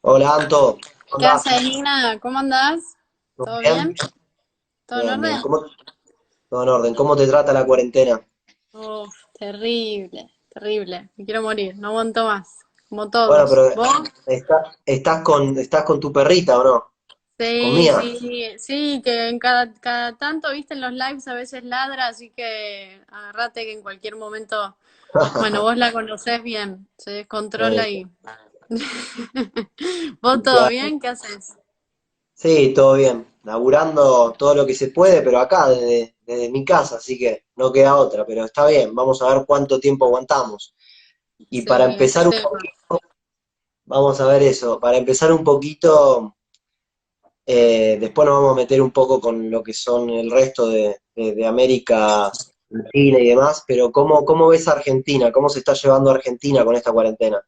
Hola Anto, ¿cómo ¿Qué andás? haces, Nina? ¿Cómo andás? ¿Todo ¿Todo bien? bien? ¿Todo en Bien, bien. orden? Todo en orden? ¿Cómo te trata la cuarentena? Uf, terrible, terrible. Me quiero morir, no aguanto más. Como Bueno, todos. pero ¿Vos? estás con tu perrita, ¿o no? ¿Con Sí, Mía? sí, sí, que en cada tanto, viste, en los lives a veces ladra, así que agarrate que en cualquier momento, bueno, vos la conocés bien, se descontrola Eh, y... ¿Vos todo bien? ¿Qué haces? sí, todo bien. Laburando todo lo que se puede, pero acá, desde mi casa, así que no queda otra, pero está bien. Vamos a ver cuánto tiempo aguantamos. Y para Sí, ese empezar un tema. poquito, vamos a ver eso. Para empezar un poquito, después nos vamos a meter un poco con lo que son el resto de América Latina y demás, pero ¿cómo ves a Argentina? ¿Cómo se está llevando Argentina con esta cuarentena?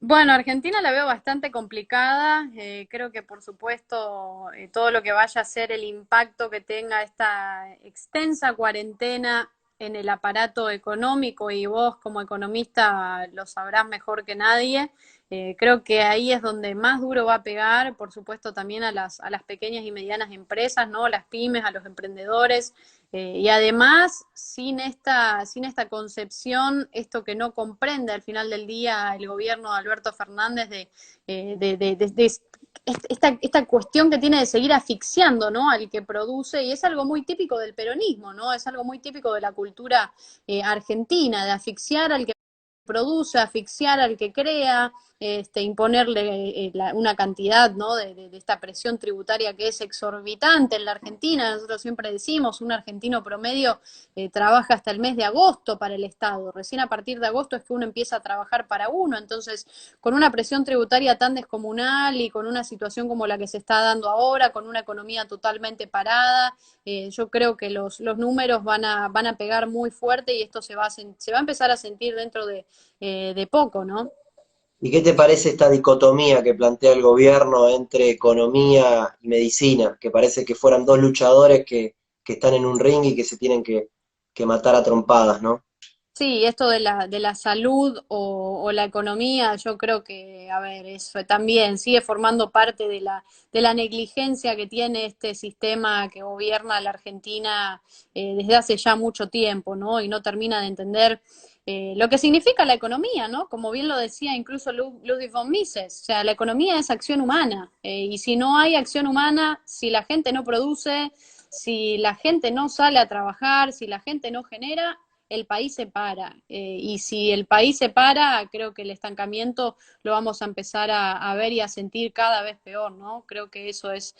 Bueno, Argentina la veo bastante complicada. Creo que, por supuesto, todo lo que vaya a ser el impacto que tenga esta extensa cuarentena en el aparato económico, y vos como economista lo sabrás mejor que nadie. Creo que ahí es donde más duro va a pegar, por supuesto, también a las pequeñas y medianas empresas, ¿no? Las pymes, a los emprendedores. Y además, sin esta concepción, esto que no comprende al final del día el gobierno de Alberto Fernández de esta cuestión que tiene de seguir asfixiando, ¿no? Al que produce, y es algo muy típico del peronismo, ¿no? Es algo muy típico de la cultura argentina, de asfixiar al que produce, asfixiar al que crea, imponerle una cantidad, ¿no? De esta presión tributaria que es exorbitante en la Argentina. Nosotros siempre decimos, un argentino promedio trabaja hasta el mes de agosto para el Estado. Recién a partir de agosto es que uno empieza a trabajar para uno. Entonces, con una presión tributaria tan descomunal y con una situación como la que se está dando ahora, con una economía totalmente parada, yo creo que los números van a pegar muy fuerte, y esto se va a empezar a sentir dentro de poco, ¿no? ¿Y qué te parece esta dicotomía que plantea el gobierno entre economía y medicina? Que parece que fueran dos luchadores que están en un ring y que se tienen que matar a trompadas, ¿no? Sí, esto de la salud o la economía, yo creo que, a ver, eso también sigue formando parte de la negligencia que tiene este sistema que gobierna la Argentina desde hace ya mucho tiempo, ¿no? Y no termina de entender lo que significa la economía, ¿no? Como bien lo decía incluso Ludwig von Mises, o sea, la economía es acción humana, y si no hay acción humana, si la gente no produce, si la gente no sale a trabajar, si la gente no genera, el país se para. Y si el país se para, creo que el estancamiento lo vamos a empezar a ver y a sentir cada vez peor, ¿no? Creo que eso es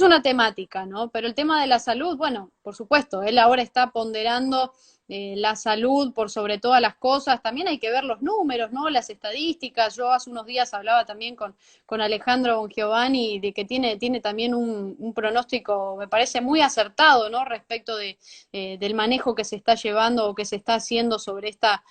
una temática, ¿no? Pero el tema de la salud, bueno, por supuesto, él ahora está ponderando la salud por sobre todas las cosas. También hay que ver los números, ¿no? Las estadísticas. Yo hace unos días hablaba también con Alejandro Bongiovanni de que tiene también un pronóstico, me parece muy acertado, ¿no? Respecto del manejo que se está llevando o que se está haciendo sobre esta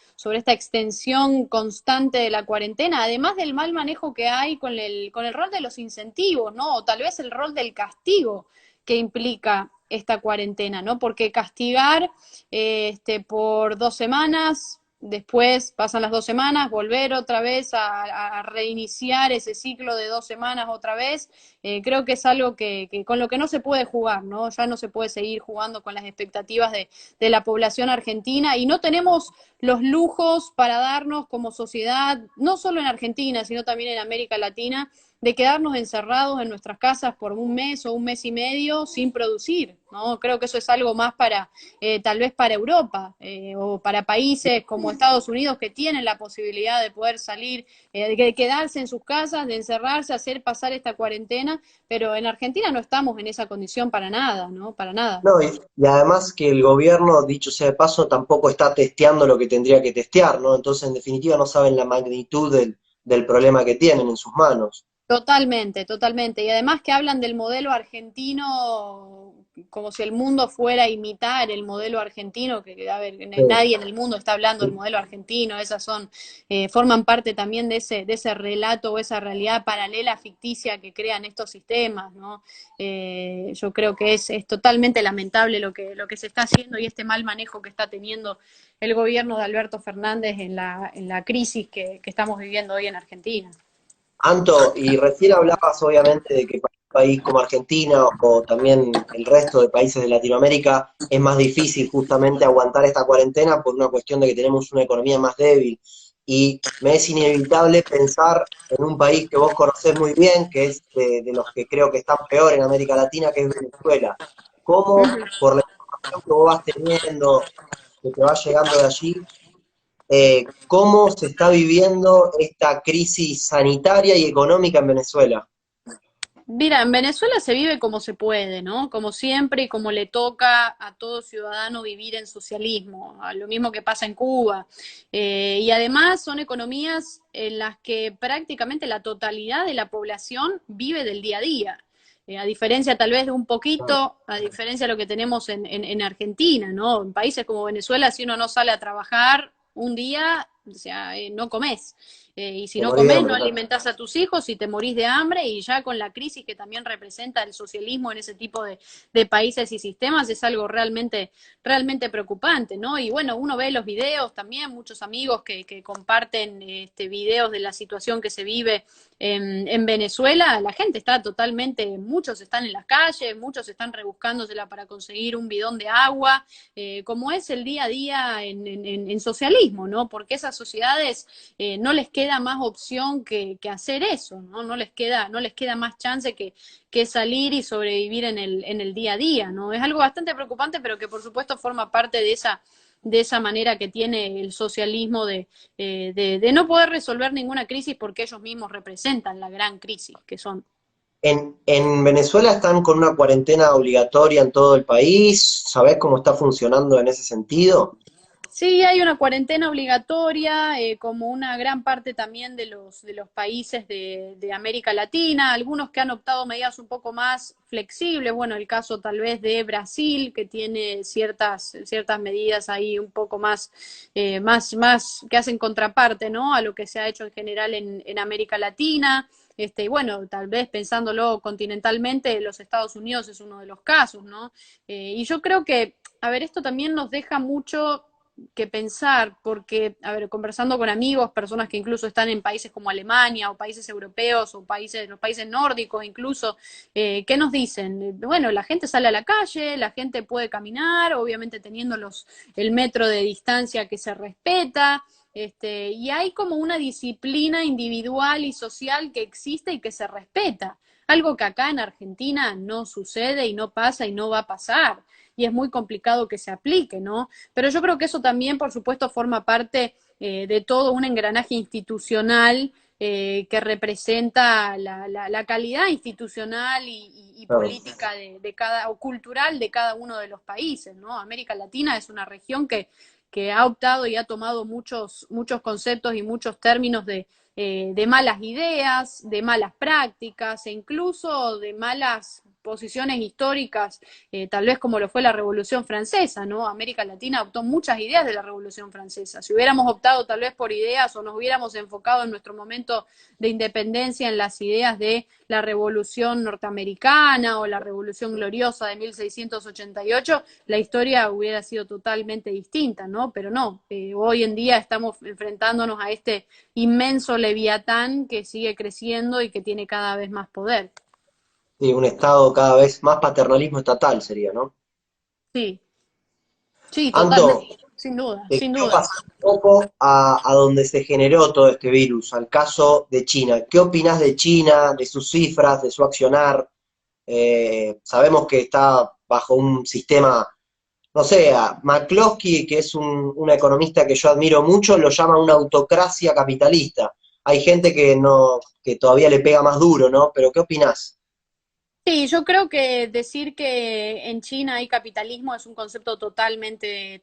extensión constante de la cuarentena, además del mal manejo que hay con el rol de los incentivos, ¿no? O tal vez el rol del castigo que implica esta cuarentena, ¿no? Porque castigar por 2 semanas, después pasan las 2 semanas, volver otra vez a reiniciar ese ciclo de 2 semanas otra vez, creo que es algo con lo que no se puede jugar, ¿no? Ya no se puede seguir jugando con las expectativas de la población argentina, y no tenemos los lujos para darnos como sociedad, no solo en Argentina, sino también en América Latina, de quedarnos encerrados en nuestras casas por un mes o un mes y medio sin producir, ¿no? Creo que eso es algo más para, tal vez para Europa, o para países como Estados Unidos, que tienen la posibilidad de poder salir, de quedarse en sus casas, de encerrarse, hacer pasar esta cuarentena, pero en Argentina no estamos en esa condición para nada, ¿no? Para nada. No, y además que el gobierno, dicho sea de paso, tampoco está testeando lo que tendría que testear, ¿no? Entonces, en definitiva, no saben la magnitud del problema que tienen en sus manos. Totalmente, totalmente. Y además que hablan del modelo argentino como si el mundo fuera a imitar el modelo argentino, a ver, nadie en el mundo está hablando del modelo argentino. Esas son, forman parte también de ese relato o esa realidad paralela ficticia que crean estos sistemas, ¿no? Yo creo que es totalmente lamentable lo que se está haciendo, y este mal manejo que está teniendo el gobierno de Alberto Fernández en la crisis que estamos viviendo hoy en Argentina. Anto, y recién hablabas obviamente de que para un país como Argentina o también el resto de países de Latinoamérica es más difícil justamente aguantar esta cuarentena por una cuestión de que tenemos una economía más débil. Y me es inevitable pensar en un país que vos conocés muy bien, que es de los que creo que están peor en América Latina, que es Venezuela. ¿Cómo, por la información que vos vas teniendo, que te va llegando de allí, cómo se está viviendo esta crisis sanitaria y económica en Venezuela? Mira, en Venezuela se vive como se puede, ¿no? Como siempre y como le toca a todo ciudadano vivir en socialismo, a lo mismo que pasa en Cuba. Y además son economías en las que prácticamente la totalidad de la población vive del día a día. A diferencia tal vez de un poquito, a diferencia de lo que tenemos en Argentina, ¿no? En países como Venezuela, si uno no sale a trabajar un día, o sea, no comes. Y si Te no morís de comes, no hambre, claro. alimentás a tus hijos y te morís de hambre, y ya con la crisis que también representa el socialismo en ese tipo de países y sistemas, es algo realmente preocupante, ¿no? Y bueno, uno ve los videos también, muchos amigos que comparten videos de la situación que se vive en Venezuela. La gente está totalmente, muchos están en las calles, muchos están rebuscándosela para conseguir un bidón de agua, como es el día a día en socialismo, ¿no? Porque esas sociedades no les queda más opción que hacer eso, ¿no? No les queda más chance que salir y sobrevivir en el día a día, ¿no? Es algo bastante preocupante, pero que por supuesto forma parte de esa manera que tiene el socialismo de no poder resolver ninguna crisis porque ellos mismos representan la gran crisis que son. En Venezuela están con una cuarentena obligatoria en todo el país. ¿Sabés cómo está funcionando en ese sentido? Sí, hay una cuarentena obligatoria, como una gran parte también de los países de América Latina, algunos que han optado medidas un poco más flexibles, bueno, el caso tal vez de Brasil, que tiene ciertas medidas ahí un poco más que hacen contraparte, ¿no? A lo que se ha hecho en general en América Latina. Y bueno, tal vez pensándolo continentalmente, los Estados Unidos es uno de los casos, ¿no? Y yo creo que, a ver, esto también nos deja mucho que pensar, porque, a ver, conversando con amigos, personas que incluso están en países como Alemania o países europeos o los países nórdicos incluso, ¿qué nos dicen? Bueno, la gente sale a la calle, la gente puede caminar, obviamente teniendo el metro de distancia que se respeta, y hay como una disciplina individual y social que existe y que se respeta. Algo que acá en Argentina no sucede y no pasa y no va a pasar. Y es muy complicado que se aplique, ¿no? Pero yo creo que eso también, por supuesto, forma parte de todo un engranaje institucional que representa la calidad institucional y Claro. política o cultural de cada uno de los países, ¿no? América Latina es una región que ha optado y ha tomado muchos conceptos y muchos términos de malas ideas, de malas prácticas e incluso de malas posiciones históricas, tal vez como lo fue la Revolución Francesa, ¿no? América Latina adoptó muchas ideas de la Revolución Francesa. Si hubiéramos optado tal vez por ideas o nos hubiéramos enfocado en nuestro momento de independencia en las ideas de la Revolución Norteamericana o la Revolución Gloriosa de 1688, la historia hubiera sido totalmente distinta, ¿no? Pero no, hoy en día estamos enfrentándonos a este inmenso leviatán que sigue creciendo y que tiene cada vez más poder. Sí, un Estado cada vez más paternalismo estatal sería, ¿no? Sí, sí, Anto, totalmente, sin duda, te sin quiero duda. pasar un poco a donde se generó todo este virus, al caso de China. ¿Qué opinás de China, de sus cifras, de su accionar? Sabemos que está bajo un sistema, no sé, a McCloskey, que es un economista que yo admiro mucho, lo llama una autocracia capitalista. Hay gente que no, que todavía le pega más duro, ¿no? Pero ¿qué opinás? Sí, yo creo que decir que en China hay capitalismo es un concepto totalmente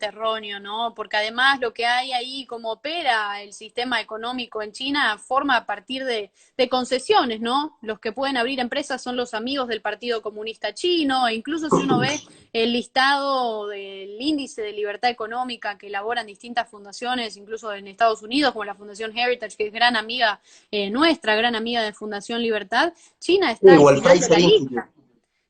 erróneo, ¿no? Porque además lo que hay ahí, como opera el sistema económico en China, forma a partir de concesiones, ¿no? Los que pueden abrir empresas son los amigos del Partido Comunista Chino, e incluso si uno ve el listado del índice de libertad económica que elaboran distintas fundaciones, incluso en Estados Unidos, como la Fundación Heritage, que es gran amiga nuestra, gran amiga de Fundación Libertad. China está al O el final de Fraser la Institute. lista.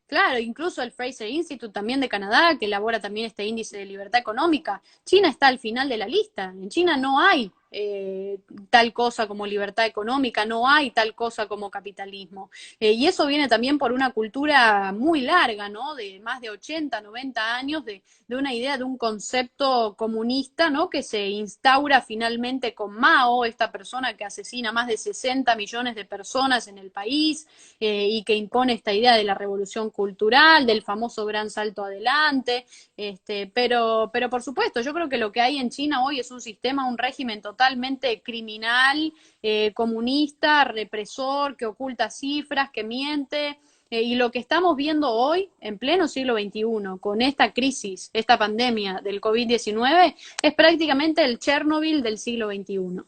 Claro, incluso el Fraser Institute también de Canadá, que elabora también este índice de libertad económica. China está al final de la lista. En China no hay tal cosa como libertad económica, no hay tal cosa como capitalismo. Y eso viene también por una cultura muy larga, ¿no? De más de 80, 90 años de una idea, de un concepto comunista, ¿no? Que se instaura finalmente con Mao, esta persona que asesina más de 60 millones de personas en el país, y que impone esta idea de la revolución cultural, del famoso gran salto adelante, pero por supuesto, yo creo que lo que hay en China hoy es un sistema, un régimen totalmente criminal, comunista, represor, que oculta cifras, que miente. Y lo que estamos viendo hoy, en pleno siglo XXI, con esta crisis, esta pandemia del COVID-19, es prácticamente el Chernobyl del siglo XXI.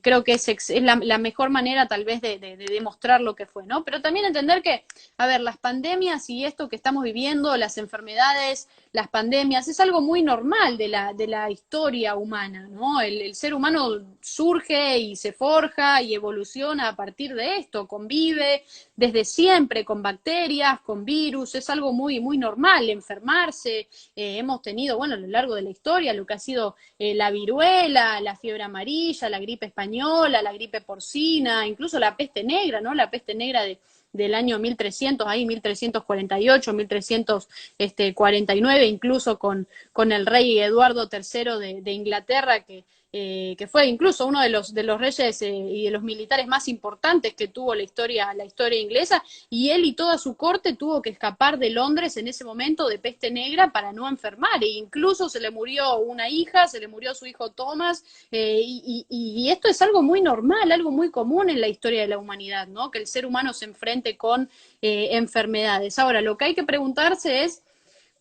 Creo que es la mejor manera tal vez de demostrar lo que fue, ¿no? Pero también entender que, a ver, las pandemias y esto que estamos viviendo, las enfermedades, las pandemias, es algo muy normal de la historia humana, ¿no? El ser humano surge y se forja y evoluciona a partir de esto, convive desde siempre con bacterias, con virus, es algo muy, muy normal enfermarse. Hemos tenido, bueno, a lo largo de la historia, lo que ha sido la viruela, la fiebre amarilla, la gripe española, la gripe porcina, incluso la peste negra, ¿no? La peste negra del año 1300, ahí 1348, 1349, incluso con el rey Eduardo III de Inglaterra, que fue incluso uno de los reyes y de los militares más importantes que tuvo la historia inglesa, y él y toda su corte tuvo que escapar de Londres en ese momento de peste negra para no enfermar, e incluso se le murió una hija, se le murió su hijo Thomas, y esto es algo muy normal, algo muy común en la historia de la humanidad, ¿no? Que el ser humano se enfrente con enfermedades. Ahora, lo que hay que preguntarse es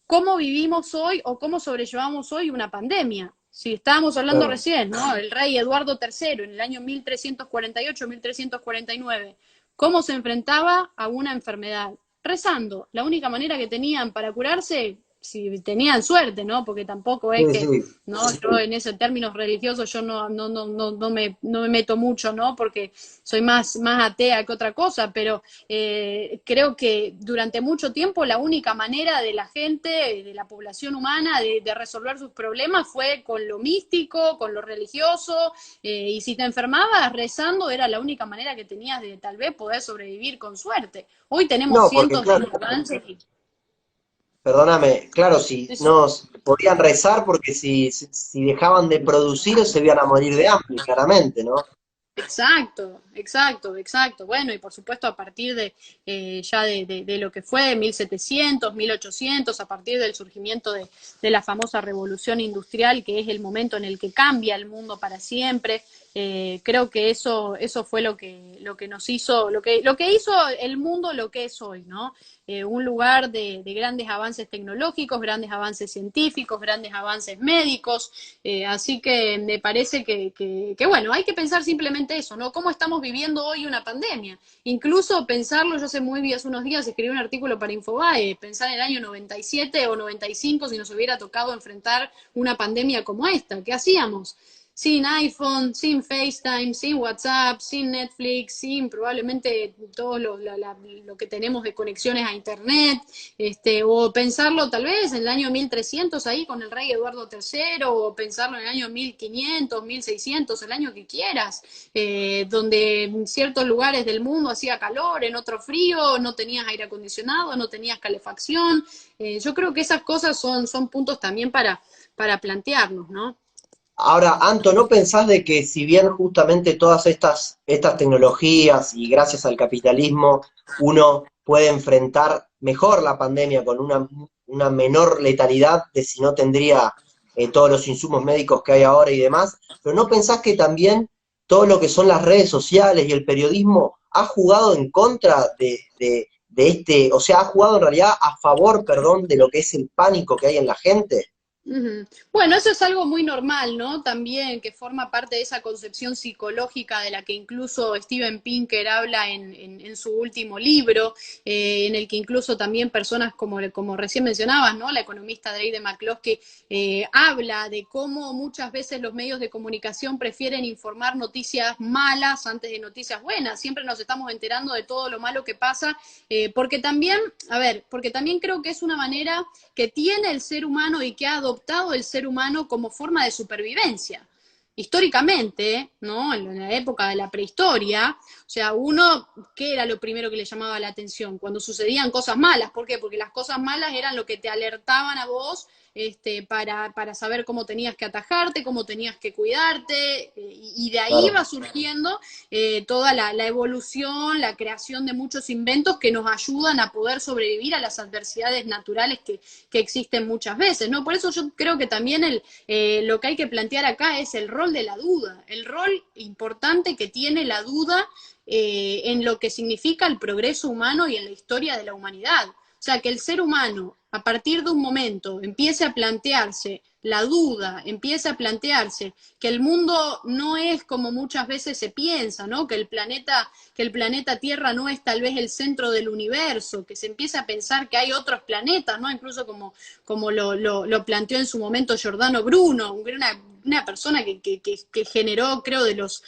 cómo vivimos hoy o cómo sobrellevamos hoy una pandemia. Si estábamos hablando Claro. recién, ¿no? El rey Eduardo III en el año 1348, 1349, ¿cómo se enfrentaba a una enfermedad? Rezando. La única manera que tenían para curarse, si tenían suerte, ¿no? Porque tampoco es Sí, que, sí. ¿no? Yo en esos términos religiosos yo no me meto mucho, ¿no? Porque soy más atea que otra cosa, pero creo que durante mucho tiempo la única manera de la gente, de la población humana, de resolver sus problemas fue con lo místico, con lo religioso, y si te enfermabas rezando era la única manera que tenías de tal vez poder sobrevivir con suerte. Hoy tenemos No, porque cientos de claro, avances. perdóname, claro, si no podían rezar porque si dejaban de producir se iban a morir de hambre, claramente, ¿no? Exacto, exacto, exacto. Bueno, y por supuesto a partir ya de lo que fue 1700, 1800, a partir del surgimiento de la famosa revolución industrial, que es el momento en el que cambia el mundo para siempre. Creo que eso fue lo que nos hizo, lo que hizo el mundo lo que es hoy, ¿no? Un lugar de grandes avances tecnológicos, grandes avances científicos, grandes avances médicos, así que me parece que, bueno, hay que pensar simplemente eso, ¿no? ¿Cómo estamos viviendo hoy una pandemia? Incluso pensarlo, yo hace unos días escribí un artículo para Infobae, pensar en el año 97 o 95 si nos hubiera tocado enfrentar una pandemia como esta, ¿qué hacíamos? Sin iPhone, sin FaceTime, sin WhatsApp, sin Netflix, sin probablemente todo lo que tenemos de conexiones a Internet, o pensarlo tal vez en el año 1300 ahí con el rey Eduardo III, o pensarlo en el año 1500, 1600, el año que quieras, donde en ciertos lugares del mundo hacía calor, en otro frío, no tenías aire acondicionado, no tenías calefacción. Yo creo que esas cosas son puntos también para plantearnos, ¿no? Ahora, Anto, ¿no pensás de que si bien justamente todas estas tecnologías y gracias al capitalismo uno puede enfrentar mejor la pandemia con una menor letalidad de si no tendría todos los insumos médicos que hay ahora y demás, pero no pensás que también todo lo que son las redes sociales y el periodismo ha jugado en contra de este, o sea, ha jugado en realidad a favor, perdón, de lo que es el pánico que hay en la gente? Ujú. Bueno, eso es algo muy normal, ¿no? También que forma parte de esa concepción psicológica de la que incluso Steven Pinker habla en su último libro, en el que incluso también personas como recién mencionabas, ¿no? La economista Drake McCloskey habla de cómo muchas veces los medios de comunicación prefieren informar noticias malas antes de noticias buenas. Siempre nos estamos enterando de todo lo malo que pasa, porque también, a ver, porque también creo que es una manera que tiene el ser humano y que ha adoptado el ser humano como forma de supervivencia. históricamente, ¿no? En la época de la prehistoria, o sea, uno, ¿qué era lo primero que le llamaba la atención? Cuando sucedían cosas malas, ¿por qué? Porque las cosas malas eran lo que te alertaban a vos para saber cómo tenías que atajarte, cómo tenías que cuidarte, y de ahí Claro. va surgiendo toda la evolución, la creación de muchos inventos que nos ayudan a poder sobrevivir a las adversidades naturales que existen muchas veces, ¿no? Por eso yo creo que también lo que hay que plantear acá es el rol de la duda, el rol importante que tiene la duda en lo que significa el progreso humano y en la historia de la humanidad. O sea, que el ser humano, a partir de un momento, empiece a plantearse la duda, empiece a plantearse que el mundo no es como muchas veces se piensa, ¿no? Que el planeta Tierra no es tal vez el centro del universo, que se empieza a pensar que hay otros planetas, ¿no? Incluso como lo planteó en su momento Giordano Bruno, una persona que generó, creo, de los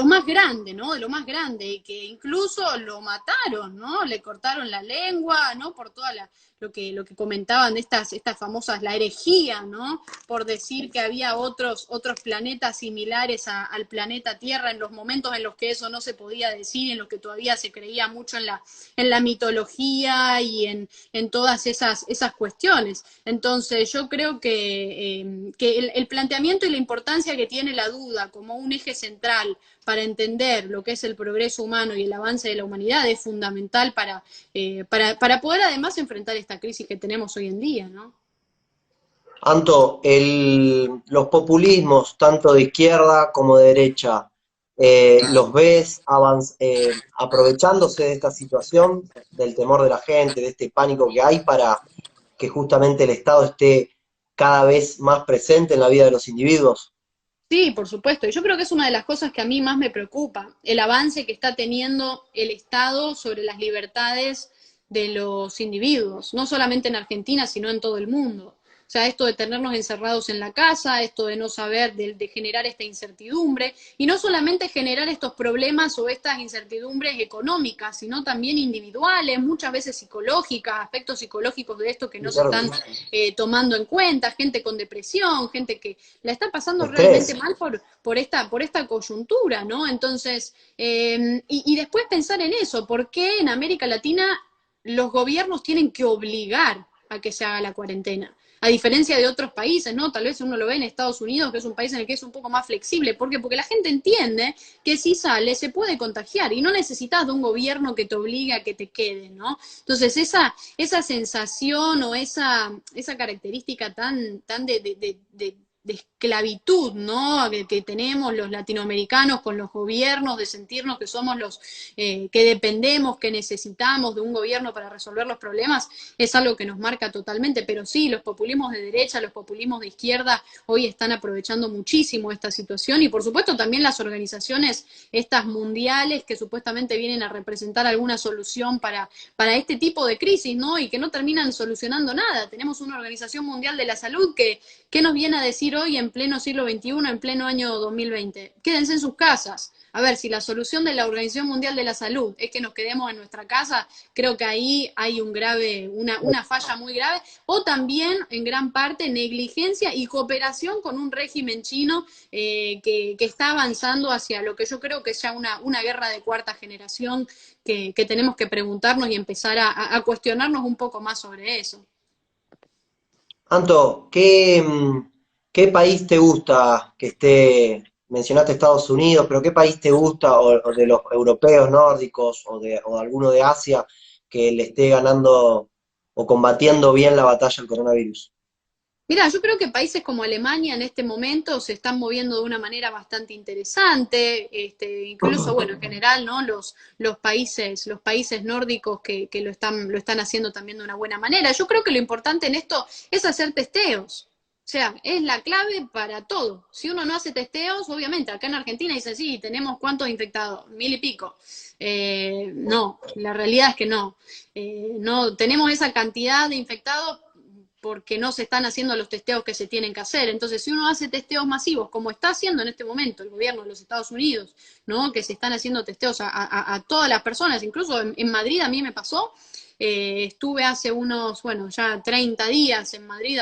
más grandes, ¿no? De lo más grande, y que incluso lo mataron, ¿no? Le cortaron la lengua, ¿no? Por toda lo que comentaban de estas famosas, la herejía, ¿no? Por decir que había otros planetas similares al planeta Tierra en los momentos en los que eso no se podía decir, en los que todavía se creía mucho en la mitología y en todas esas cuestiones. Entonces yo creo que el planteamiento y la importancia que tiene la duda como un eje central para entender lo que es el progreso humano y el avance de la humanidad es fundamental para poder además enfrentar esta crisis que tenemos hoy en día, ¿no? Anto, los populismos, tanto de izquierda como de derecha, ¿los ves aprovechándose de esta situación, del temor de la gente, de este pánico que hay para que justamente el Estado esté cada vez más presente en la vida de los individuos? Sí, por supuesto. Y yo creo que es una de las cosas que a mí más me preocupa, el avance que está teniendo el Estado sobre las libertades de los individuos, no solamente en Argentina, sino en todo el mundo. O sea, esto de tenernos encerrados en la casa, esto de no saber, de generar esta incertidumbre, y no solamente generar estos problemas o estas incertidumbres económicas, sino también individuales, muchas veces psicológicas, aspectos psicológicos de esto que Sí, no se claro que están sí. tomando en cuenta, gente con depresión, gente que la está pasando realmente Estrés. mal por esta coyuntura, ¿no? Entonces, y después pensar en eso, ¿por qué en América Latina los gobiernos tienen que obligar a que se haga la cuarentena? A diferencia de otros países, ¿no? Tal vez uno lo ve en Estados Unidos, que es un país en el que es un poco más flexible. ¿Por qué? Porque la gente entiende que si sale se puede contagiar y no necesitas de un gobierno que te obligue a que te quede, ¿no? Entonces, esa sensación o esa característica tan de esclavitud, ¿no? Que tenemos los latinoamericanos con los gobiernos, de sentirnos que somos los que dependemos, que necesitamos de un gobierno para resolver los problemas, es algo que nos marca totalmente. Pero sí, los populismos de derecha, los populismos de izquierda hoy están aprovechando muchísimo esta situación y por supuesto también las organizaciones estas mundiales que supuestamente vienen a representar alguna solución para este tipo de crisis, ¿no? Y que no terminan solucionando nada. Tenemos una Organización Mundial de la Salud ¿qué nos viene a decir hoy en pleno siglo XXI, en pleno año 2020? Quédense en sus casas. A ver, si la solución de la Organización Mundial de la Salud es que nos quedemos en nuestra casa, creo que ahí hay una falla muy grave, o también en gran parte negligencia y cooperación con un régimen chino que está avanzando hacia lo que yo creo que es ya una guerra de cuarta generación que tenemos que preguntarnos y empezar a cuestionarnos un poco más sobre eso. Anto, ¿qué país te gusta que esté, mencionaste Estados Unidos, pero qué país te gusta, o de los europeos nórdicos, o de alguno de Asia, que le esté ganando o combatiendo bien la batalla al coronavirus? Mira, yo creo que países como Alemania en este momento se están moviendo de una manera bastante interesante, incluso, bueno, en general, ¿no? Los países nórdicos que lo están haciendo también de una buena manera. Yo creo que lo importante en esto es hacer testeos. O sea, es la clave para todo. Si uno no hace testeos, obviamente, acá en Argentina dicen, sí, tenemos cuántos infectados, 1000 y pico. No, la realidad es que no. No tenemos esa cantidad de infectados porque no se están haciendo los testeos que se tienen que hacer. Entonces, si uno hace testeos masivos, como está haciendo en este momento el gobierno de los Estados Unidos, ¿no? Que se están haciendo testeos a todas las personas, incluso en Madrid a mí me pasó, estuve hace unos, bueno, ya 30 días en Madrid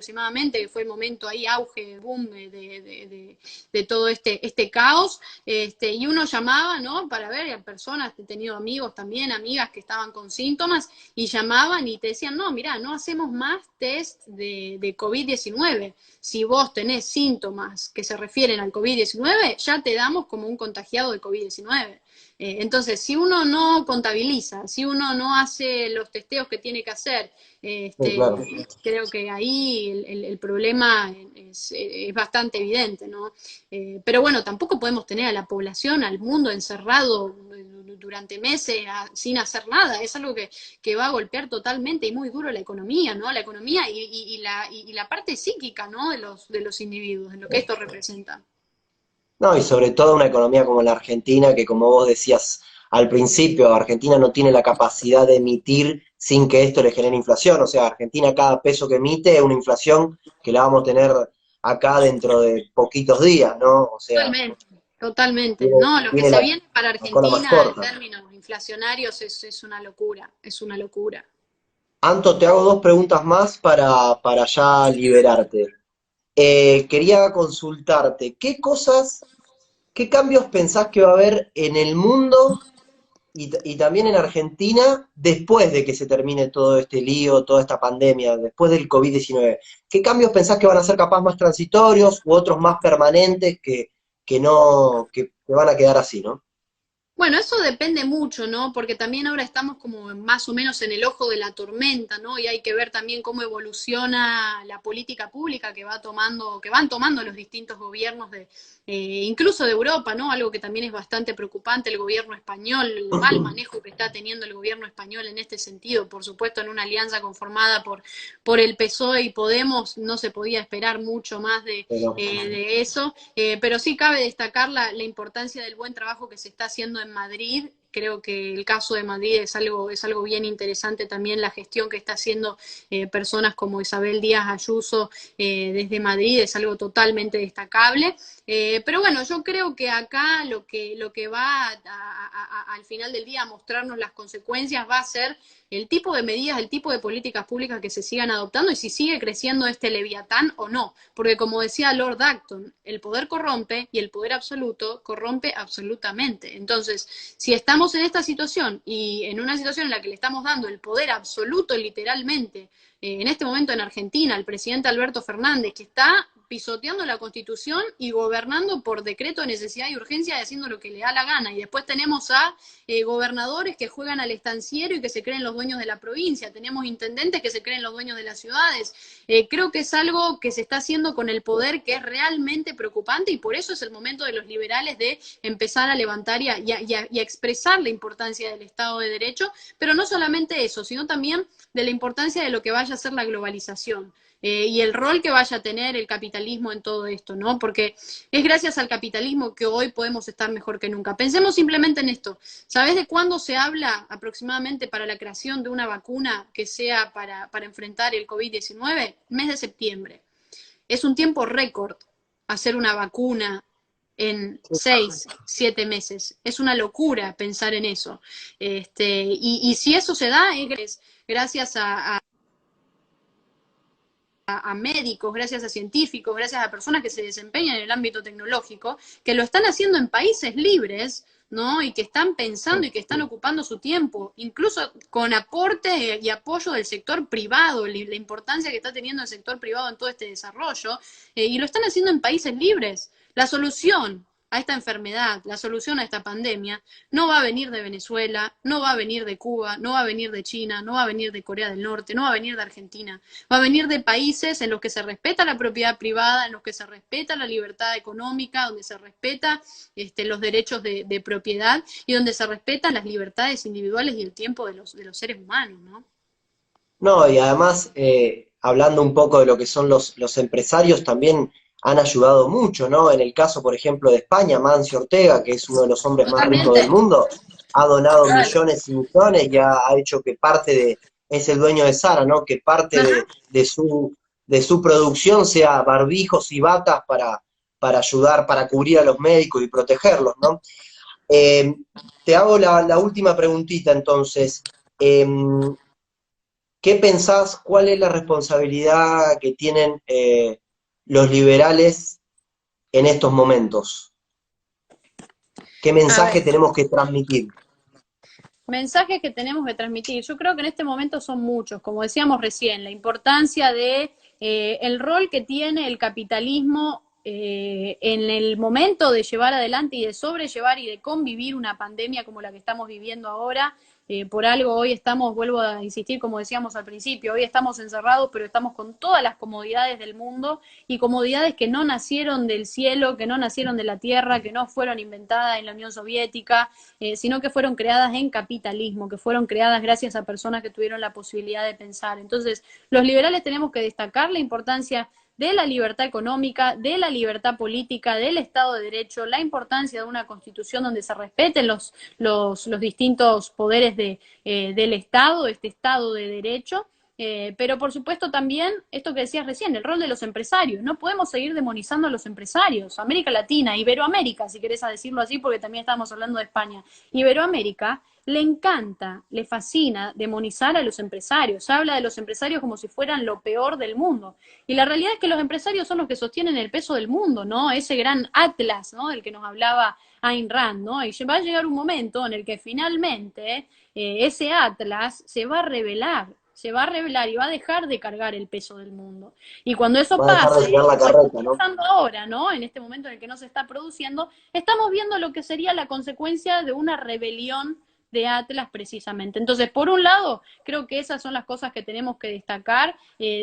aproximadamente, que fue el momento ahí, auge, boom, de todo este caos, y uno llamaba, ¿no? Para ver, personas, he tenido amigos también, amigas que estaban con síntomas, y llamaban y te decían, no, mirá, no hacemos más test de COVID-19. Si vos tenés síntomas que se refieren al COVID-19, ya te damos como un contagiado de COVID-19. Entonces, si uno no contabiliza, si uno no hace los testeos que tiene que hacer, Sí, claro. creo que ahí el problema es bastante evidente, ¿no? Pero bueno, tampoco podemos tener a la población, al mundo encerrado durante meses sin hacer nada. Es algo que va a golpear totalmente y muy duro la economía, ¿no? La economía y la parte psíquica, ¿no? De los individuos, en lo que esto representa. No, y sobre todo una economía como la Argentina, que como vos decías al principio, Argentina no tiene la capacidad de emitir sin que esto le genere inflación. O sea, Argentina cada peso que emite es una inflación que la vamos a tener acá dentro de poquitos días, ¿no? O sea, Totalmente, totalmente. tiene, No, lo que tiene se viene para la cola más Argentina en corta. términos inflacionarios es una locura, es una locura. Anto, te hago dos preguntas más para ya liberarte. Quería consultarte, qué cambios pensás que va a haber en el mundo y también en Argentina después de que se termine todo este lío, toda esta pandemia, después del COVID-19? ¿Qué cambios pensás que van a ser capaz más transitorios u otros más permanentes que no, que van a quedar así, ¿no? Bueno, eso depende mucho, ¿no? Porque también ahora estamos como más o menos en el ojo de la tormenta, ¿no? Y hay que ver también cómo evoluciona la política pública que van tomando los distintos gobiernos incluso de Europa, ¿no? Algo que también es bastante preocupante, el gobierno español, el mal manejo que está teniendo el gobierno español en este sentido, por supuesto en una alianza conformada por el PSOE y Podemos, no se podía esperar mucho más Pero, de eso, pero sí cabe destacar la importancia del buen trabajo que se está haciendo en Madrid. Creo que el caso de Madrid es algo bien interesante también, la gestión que está haciendo personas como Isabel Díaz Ayuso desde Madrid es algo totalmente destacable. Pero bueno, yo creo que acá lo que va al final del día a mostrarnos las consecuencias va a ser el tipo de medidas, el tipo de políticas públicas que se sigan adoptando y si sigue creciendo este leviatán o no. Porque como decía Lord Acton, el poder corrompe y el poder absoluto corrompe absolutamente. Entonces, si estamos en esta situación y en una situación en la que le estamos dando el poder absoluto literalmente, en este momento en Argentina, al presidente Alberto Fernández, que está pisoteando la Constitución y gobernando por decreto de necesidad y urgencia, haciendo lo que le da la gana. Y después tenemos a gobernadores que juegan al estanciero y que se creen los dueños de la provincia. Tenemos intendentes que se creen los dueños de las ciudades. Creo que es algo que se está haciendo con el poder que es realmente preocupante y por eso es el momento de los liberales de empezar a levantar y a expresar la importancia del Estado de Derecho, pero no solamente eso, sino también de la importancia de lo que vaya a ser la globalización. Y el rol que vaya a tener el capitalismo en todo esto, ¿no? Porque es gracias al capitalismo que hoy podemos estar mejor que nunca. Pensemos simplemente en esto. ¿Sabés de cuándo se habla aproximadamente para la creación de una vacuna que sea para enfrentar el COVID-19? Mes de septiembre. Es un tiempo récord hacer una vacuna en 6, 7 meses. Es una locura pensar en eso. Y si eso se da, es gracias a médicos, gracias a científicos, gracias a personas que se desempeñan en el ámbito tecnológico, que lo están haciendo en países libres, ¿no? Y que están pensando y que están ocupando su tiempo, incluso con aporte y apoyo del sector privado, la importancia que está teniendo el sector privado en todo este desarrollo, y lo están haciendo en países libres. La solución a esta enfermedad, la solución a esta pandemia, no va a venir de Venezuela, no va a venir de Cuba, no va a venir de China, no va a venir de Corea del Norte, no va a venir de Argentina, va a venir de países en los que se respeta la propiedad privada, en los que se respeta la libertad económica, donde se respeta los derechos de propiedad y donde se respetan las libertades individuales y el tiempo de los seres humanos, ¿no? no, y además, hablando un poco de lo que son los empresarios, también han ayudado mucho, ¿no? En el caso, por ejemplo, de España, Mancio Ortega, que es uno de los hombres más ricos del Totalmente. mundo, ha donado Claro. millones y millones y ha hecho que es el dueño de Zara, ¿no? Que parte Ajá. de su producción sea barbijos y batas para ayudar, para cubrir a los médicos y protegerlos, ¿no? Eh, te hago la última preguntita entonces. ¿qué pensás, cuál es la responsabilidad que tienen los liberales en estos momentos? ¿Qué A mensaje ver, tenemos que transmitir? mensajes que tenemos que transmitir. Yo creo que en este momento son muchos, como decíamos recién, la importancia de el rol que tiene el capitalismo en el momento de llevar adelante y de sobrellevar y de convivir una pandemia como la que estamos viviendo ahora. Por algo hoy estamos, vuelvo a insistir, como decíamos al principio, hoy estamos encerrados, pero estamos con todas las comodidades del mundo y comodidades que no nacieron del cielo, que no nacieron de la tierra, que no fueron inventadas en la Unión Soviética, sino que fueron creadas en capitalismo, que fueron creadas gracias a personas que tuvieron la posibilidad de pensar. Entonces, los liberales tenemos que destacar la importancia de la libertad económica, de la libertad política, del Estado de Derecho, la importancia de una constitución donde se respeten los distintos poderes del Estado, este Estado de Derecho, pero por supuesto también esto que decías recién, el rol de los empresarios. No podemos seguir demonizando a los empresarios. América Latina, Iberoamérica, si querés decirlo así, porque también estamos hablando de España. Iberoamérica le encanta, le fascina demonizar a los empresarios. Habla de los empresarios como si fueran lo peor del mundo. Y la realidad es que los empresarios son los que sostienen el peso del mundo, ¿no? Ese gran atlas, ¿no? Del que nos hablaba Ayn Rand, ¿no? Y va a llegar un momento en el que finalmente ese atlas se va a revelar y va a dejar de cargar el peso del mundo. Y cuando eso Va a dejar de pase, tirar la como está carreta, ¿no? pasando ahora, ¿no? En este momento en el que no se está produciendo, estamos viendo lo que sería la consecuencia de una rebelión de Atlas precisamente. Entonces, por un lado, creo que esas son las cosas que tenemos que destacar,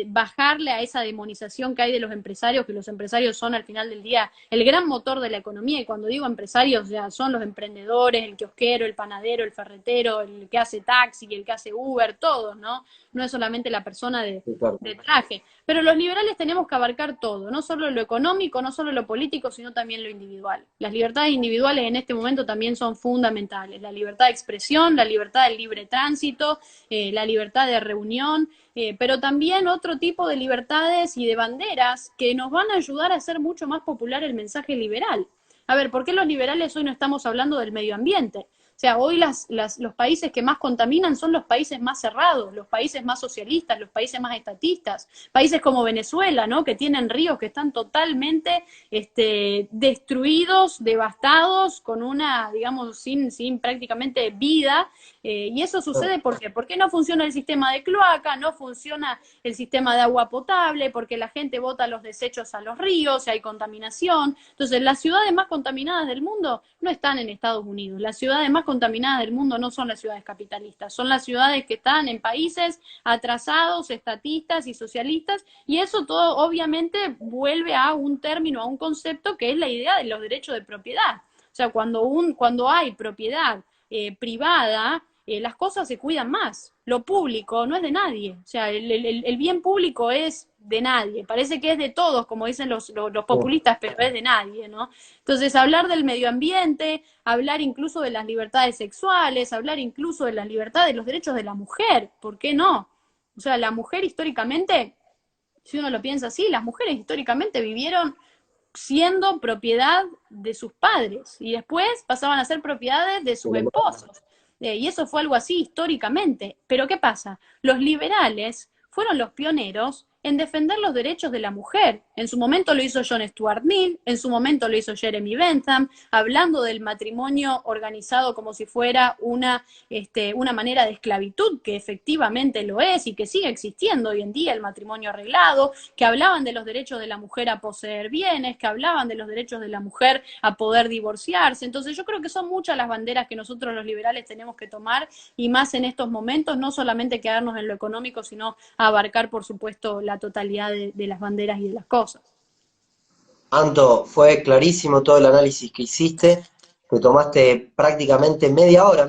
bajarle a esa demonización que hay de los empresarios, que los empresarios son al final del día el gran motor de la economía, y cuando digo empresarios ya son los emprendedores, el kiosquero, el panadero, el ferretero, el que hace taxi, el que hace Uber, todos, ¿no? No es solamente la persona Sí, claro. de traje. Pero los liberales tenemos que abarcar todo, no solo lo económico, no solo lo político, sino también lo individual. Las libertades individuales en este momento también son fundamentales. La libertad de expresión, la libertad del libre tránsito, la libertad de reunión, pero también otro tipo de libertades y de banderas que nos van a ayudar a hacer mucho más popular el mensaje liberal. A ver, ¿por qué los liberales hoy no estamos hablando del medio ambiente? O sea, hoy los países que más contaminan son los países más cerrados, los países más socialistas, los países más estatistas, países como Venezuela, ¿no? Que tienen ríos que están totalmente destruidos, devastados, con una, digamos, sin prácticamente vida, y eso sucede porque no funciona el sistema de cloaca, no funciona el sistema de agua potable, porque la gente bota los desechos a los ríos, y hay contaminación. Entonces, las ciudades más contaminadas del mundo no están en Estados Unidos. Las ciudades más contaminadas del mundo no son las ciudades capitalistas, son las ciudades que están en países atrasados, estatistas y socialistas, y eso todo obviamente vuelve a un término, a un concepto que es la idea de los derechos de propiedad. O sea, cuando hay propiedad privada, las cosas se cuidan más. Lo público no es de nadie. O sea, el bien público es de nadie. Parece que es de todos, como dicen los populistas, pero es de nadie, ¿no? Entonces, hablar del medio ambiente, hablar incluso de las libertades sexuales, hablar incluso de las libertades, de los derechos de la mujer, ¿por qué no? O sea, la mujer históricamente, si uno lo piensa así, las mujeres históricamente vivieron siendo propiedad de sus padres y después pasaban a ser propiedades de sus esposos. Y eso fue algo así históricamente. Pero ¿qué pasa? Los liberales fueron los pioneros en defender los derechos de la mujer. En su momento lo hizo John Stuart Mill, en su momento lo hizo Jeremy Bentham, hablando del matrimonio organizado como si fuera una manera de esclavitud, que efectivamente lo es y que sigue existiendo hoy en día, el matrimonio arreglado, que hablaban de los derechos de la mujer a poseer bienes, que hablaban de los derechos de la mujer a poder divorciarse. Entonces yo creo que son muchas las banderas que nosotros los liberales tenemos que tomar, y más en estos momentos, no solamente quedarnos en lo económico, sino abarcar, por supuesto, la totalidad de las banderas y de las cosas. Anto, fue clarísimo todo el análisis que hiciste, te tomaste prácticamente media hora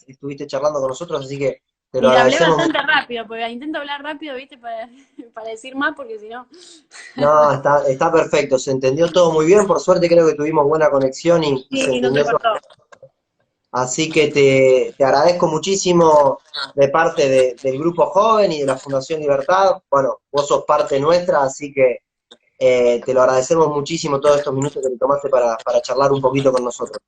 estuviste charlando con nosotros, así que te lo Y hablé agradecemos bastante mucho. rápido, porque intento hablar rápido, ¿viste? Para decir más, porque si no... No, está perfecto, se entendió todo muy bien, por suerte creo que tuvimos buena conexión y se Sí, no se entendió todo. cortó. Así que te agradezco muchísimo de parte del Grupo Joven y de la Fundación Libertad. Bueno, vos sos parte nuestra, así que te lo agradecemos muchísimo todos estos minutos que te tomaste para charlar un poquito con nosotros.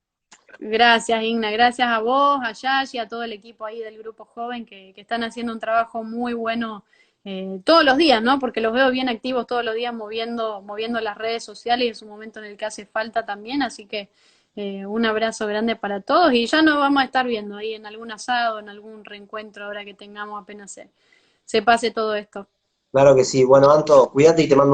Gracias, Igna, gracias a vos, a Yash y a todo el equipo ahí del Grupo Joven que están haciendo un trabajo muy bueno todos los días, ¿no? Porque los veo bien activos todos los días moviendo las redes sociales y es un momento en el que hace falta también, así que un abrazo grande para todos y ya nos vamos a estar viendo ahí en algún asado, en algún reencuentro ahora que tengamos apenas se pase todo esto. Claro que sí. Bueno, Anto, cuídate y te mando